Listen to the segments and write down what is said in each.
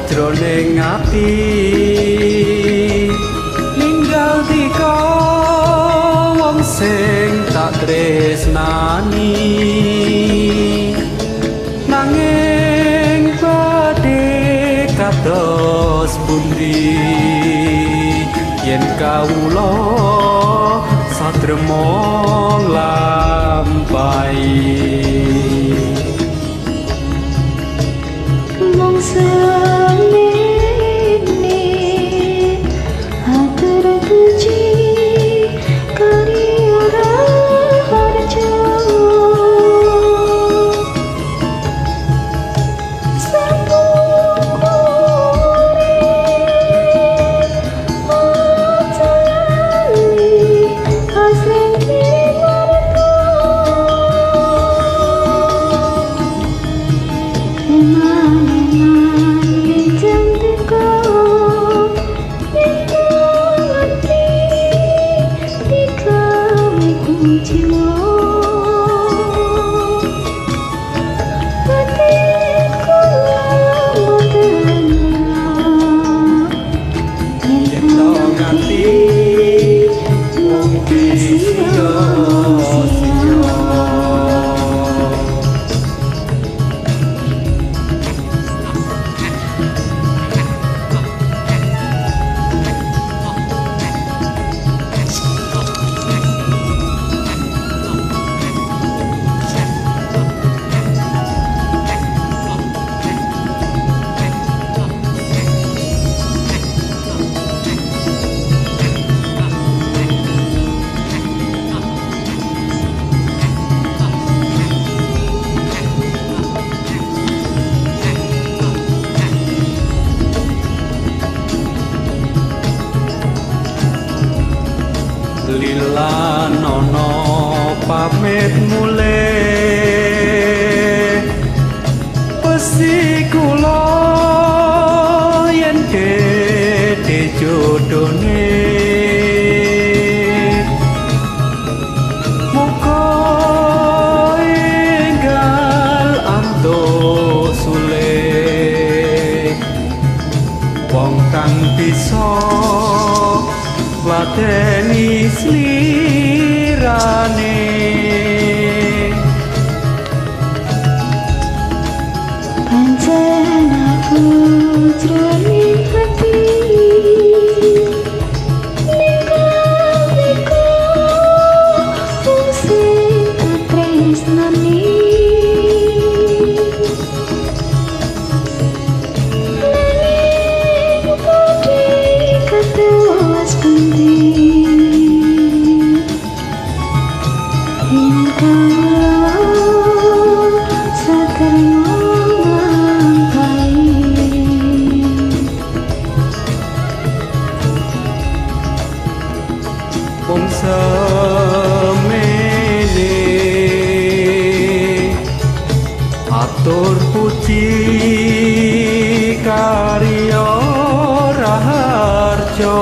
Jroning ati ninggal dika wong sing tak tresnani nanging badhe kados pundi yen kawula satrema lampahi lila nono pamit mule pesi kula yen gedhe jodone muga enggal antuk sule wong kang bisa lateni slirane pancen aku jroning hati ning wong sing tak tresnani wong semene atur puji karya raharja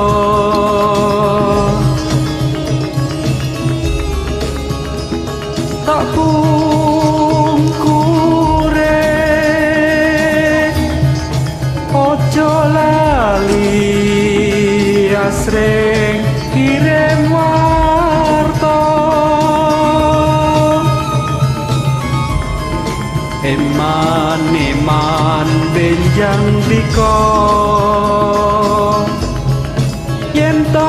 tak pungkure ojo lali asring kirim warta eman benjang dika yen to